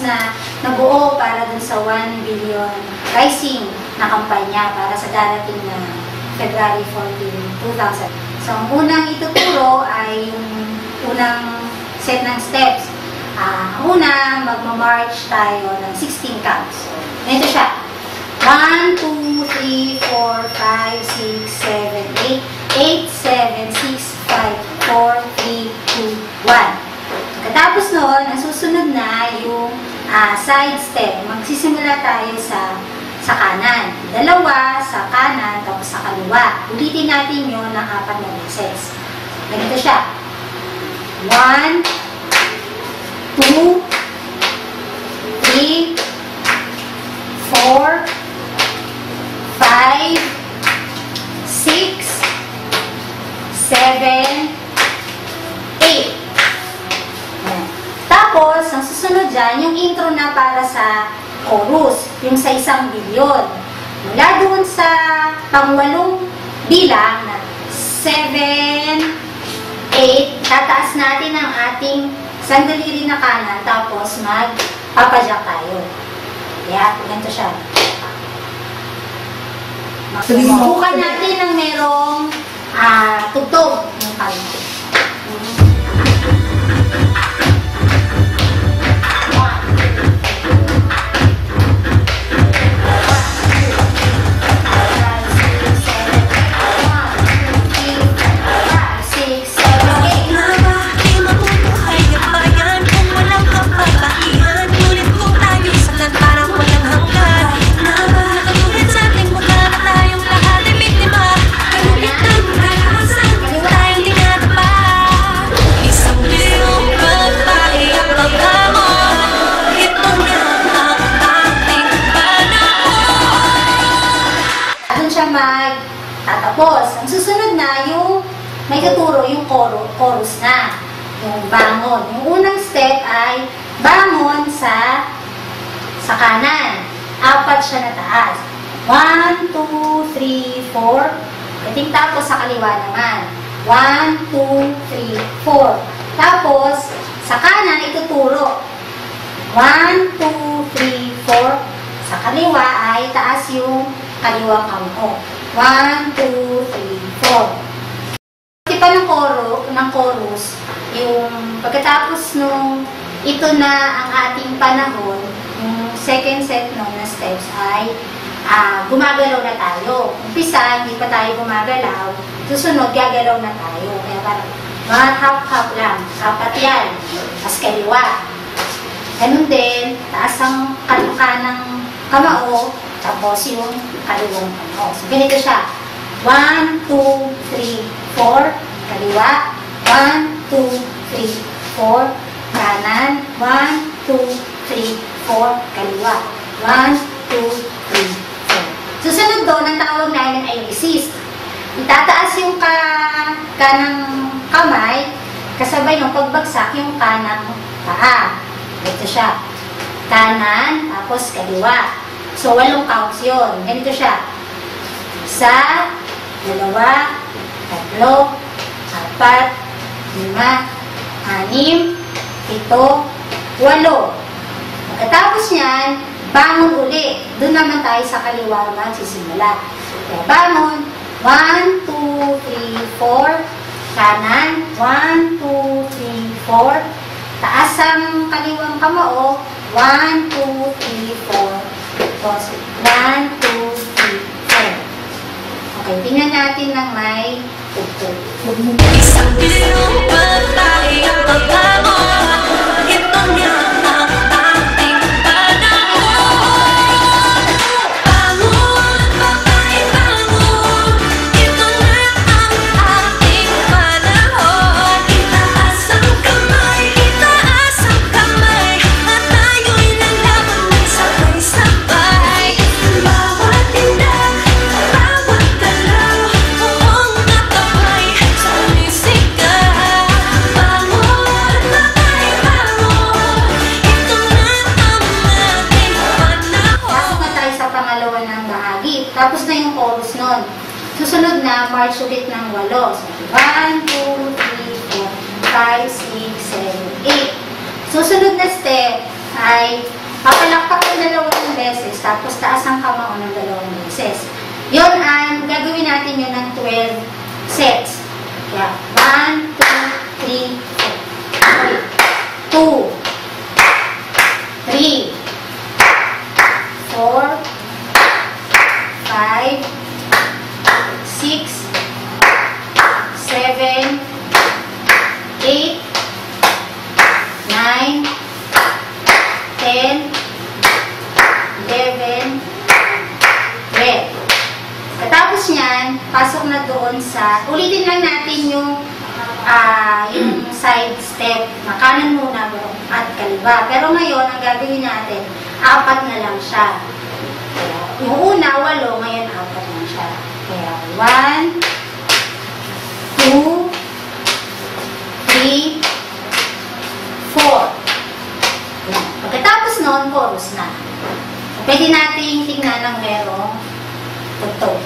steps na nabuo para dun sa 1 billion rising na kampanya para sa darating na February 14, 2000. So, ang unang ituturo ay yung unang set ng steps. Ang una, magmamarch tayo ng 16 counts. So, ito siya. 1, 2, 3, 4, 5, 6, 7, 8, 8, 7, 6, 5, 4, 3, 2, 1. Pagkatapos noon, ang susunod na yung side step. Magsisimula tayo sa kanan. Dalawa sa kanan, tapos sa kaliwa. Ulitin natin yun ng 4 na beses. Ganito siya. 1, 2, 3, 4, 5, 6, 7, 8. Tapos, ang susunod dyan, yung intro na para sa chorus, yung sa 1 bilyon. Mula doon sa pang-8 bilang na 7, 8, tataas natin ang ating sandaliri na kanan, tapos magpapadyak tayo. Kaya, ganito siya. Subukan natin ng merong tugtog ng kanan. Magtatapos. Ang susunod na, yung may tuturo yung chorus na. Yung bangon. Yung unang step ay bangon sa kanan. 4 siya na taas. 1, 2, 3, 4. Kating tapos sa kaliwa naman. 1, 2, 3, 4. Tapos, sa kanan ituturo. 1, 2, 3, 4. Sa kaliwa ay taas yung kaliwang kampo. 1, 2, 3, 4. Tipa ng chorus, yung pagkatapos nung ito na ang ating panahon, yung second set na steps ay gumagalaw na tayo. Umpisa, hindi pa tayo gumagalaw. Susunod, gagalaw na tayo. Kaya parang mga half-half lang. 4 yan. Mas kaliwa. Ganun din, taas ang kanang kamao, tapos yung kaliwang kamao. So, ganito siya. 1, 2, 3, 4. Kaliwa. 1, 2, 3, 4. Kanan. 1, 2, 3, 4. Kaliwa. 1, 2, 3, 4. Susunod doon, ang tawag namin ay resist. Itataas yung kanang kamay, kasabay ng pagbagsak yung kanang paa. Ito siya. Kanan, tapos kaliwa. So, 8 counts yun. Ganito siya. 1, 2, 3, 4, 5, 6, 7, 8. Pagkatapos niyan, bangon uli. Doon naman tayo sa kaliwa magsisimula. Kaya bangon. 1, 2, 3, 4. Kanan. 1, 2, 3, 4. Taas ang kaliwang kamao. 1, 2, 3, 4. Tapos, 1, 2, 3, 4. Okay, tingnan natin ng may tugtog. Isang bilong babae ang pagkamo. Ito niya ang ating panahon. Bangon, babae, bangon. Ito na ang ating panahon. Itaas ang kamay, itaas ang kamay. At tayo'y lalaban ng sabay-sabay. Bawat tindak, bawat galaw, buong natabay sa musica. Bangon, babae, bangon. Ito na ang ating panahon. Pasok na tayo sa pangalawa ng bahagi. Tapos na yung chorus nun. Susunod na, march ulit ng 8. So, 1, 2, 3, 4, 5, 6, 7, 8. Susunod na step ay Papalakpak ng 2 beses, tapos taas ang kamao ng 2 beses. Yun ay, gagawin natin yun ng 12 sets. Kaya, 1, 2, 3, 4. 2, 3, 4, 5, 6, 7, 8, 9, 10, 11, 12. Katapos niyan, pasok na doon sa, ulitin lang natin yung side step na kanan muna at kaliwa. Pero ngayon, ang gagawin natin, 4 na lang siya. Yung una, 8, ngayon 4 lang siya. Kaya 1, 2, 3, 4. Pagkatapos nun, chorus na. Pwede nating tignan ng merong tugtog.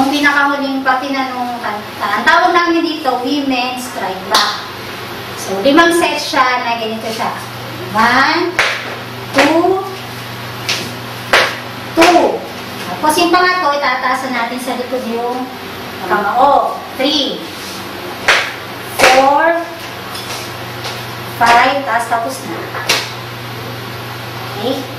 Pinakahuling patinanong kanta. Ang tawag namin dito, Women's Strike Back. So, 5 sets siya na ganito siya. 1, 2, 2. Tapos yung pangatlo, itataasan natin sa likod yung kamao. 3, 4, 5, tapos na. Okay?